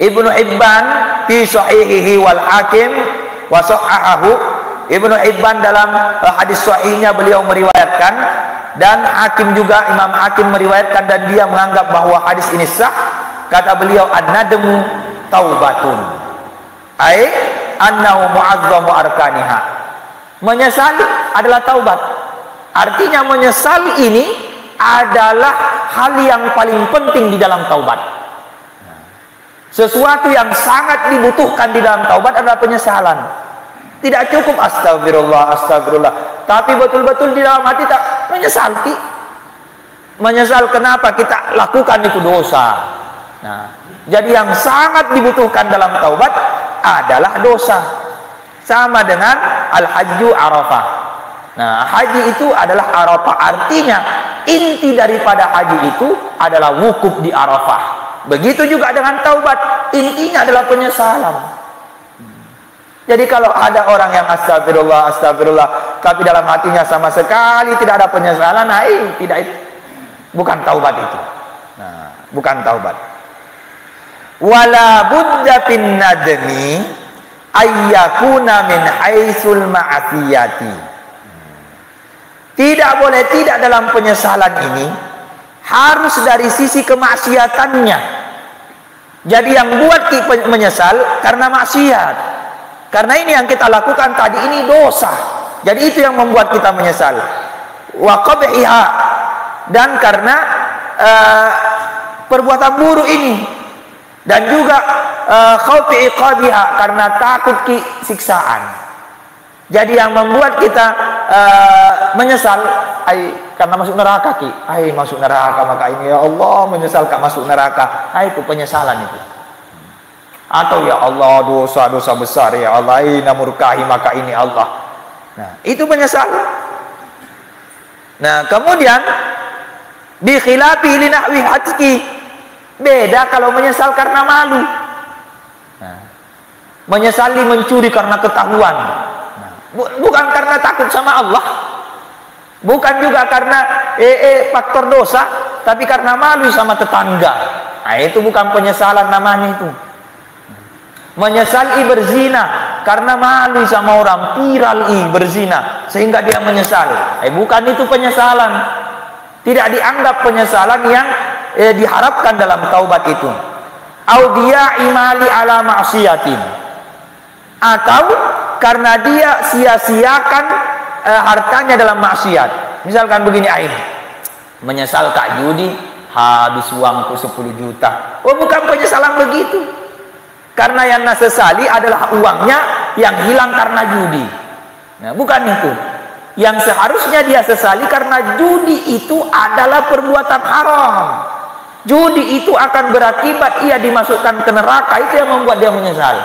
Ibnu Hibban fi sahihihi wal Hakim wa sahahahu. Ibnu Hibban dalam hadis sahihnya beliau meriwayatkan, dan Hakim juga, Imam Hakim meriwayatkan, dan dia menganggap bahwa hadis ini sah. Kata beliau, an-nadmu taubatun ai annahu mu'azzamu arkaniha. Menyesal adalah taubat. Artinya menyesal ini adalah hal yang paling penting di dalam taubat. Sesuatu yang sangat dibutuhkan di dalam taubat adalah penyesalan. Tidak cukup astagfirullah, astagfirullah, tapi betul-betul di dalam hati tak menyesal. Menyesal kenapa kita lakukan itu dosa. Nah, jadi yang sangat dibutuhkan dalam taubat adalah dosa. Sama dengan al-hajju arafah. Nah, haji itu adalah arafah. Artinya inti daripada haji itu adalah wukuf di arafah. Begitu juga dengan taubat, intinya adalah penyesalan. Jadi kalau ada orang yang astagfirullah, astagfirullah, tapi dalam hatinya sama sekali tidak ada penyesalan, nah tidak, itu bukan taubat itu. Nah, bukan taubat. Wala budda fin nadmi ayyakuna min haitsul ma'asiyati. Tidak boleh tidak dalam penyesalan ini harus dari sisi kemaksiatannya. Jadi yang buat kita menyesal karena maksiat. Karena ini yang kita lakukan tadi ini dosa. Jadi itu yang membuat kita menyesal. Wa qabhiha, dan karena perbuatan buruk ini, dan juga khaufi iqabiha, karena takut siksaan. Jadi yang membuat kita menyesal, karena masuk neraka masuk neraka, maka ini ya Allah menyesal kak masuk neraka. Itu penyesalan itu. Atau ya Allah dosa-dosa besar, ya Allah murkahi, maka ini Allah. Nah, itu penyesalan. Nah, kemudian bi khilafi li nahwi hatki, beda kalau menyesal karena malu. Nah, menyesali mencuri karena ketahuan. Bukan karena takut sama Allah, bukan juga karena faktor dosa, tapi karena malu sama tetangga. Nah, itu bukan penyesalan namanya itu. Menyesali berzina karena malu sama orang, viral berzina sehingga dia menyesal. Bukan itu penyesalan. Tidak dianggap penyesalan yang diharapkan dalam taubat itu. Audia imali ala ma'siyatin, atau karena dia sia-siakan hartanya dalam maksiat. Misalkan begini, menyesal kak judi habis uangku 10 juta. Oh, bukan penyesalan begitu. Karena yang sesali adalah uangnya yang hilang karena judi. Nah, bukan itu. Yang seharusnya dia sesali karena judi itu adalah perbuatan haram. Judi itu akan berakibat ia dimasukkan ke neraka. Itu yang membuat dia menyesal.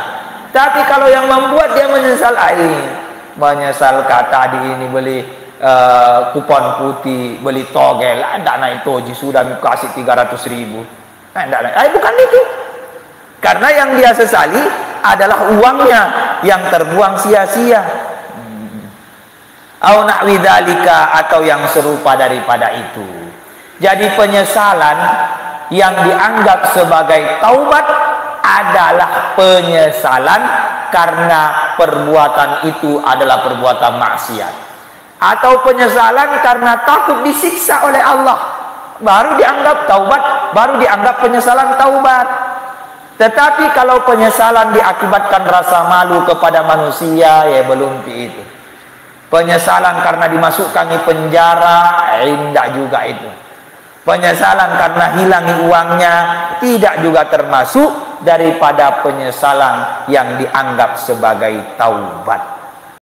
Tapi kalau yang membuat dia menyesal, menyesal kata ini beli kupon putih, beli togel, tidak naik toji, sudah kasih 300.000. Bukan itu. Karena yang dia sesali adalah uangnya yang terbuang sia-sia. Au nahwi dzalika, atau yang serupa daripada itu. Jadi penyesalan yang dianggap sebagai taubat adalah penyesalan karena perbuatan itu adalah perbuatan maksiat, atau penyesalan karena takut disiksa oleh Allah, baru dianggap taubat, baru dianggap penyesalan taubat. Tetapi kalau penyesalan diakibatkan rasa malu kepada manusia, ya belum itu. Penyesalan karena dimasukkan di penjara, tidak juga itu. Penyesalan karena hilangi uangnya, tidak juga termasuk daripada penyesalan yang dianggap sebagai taubat.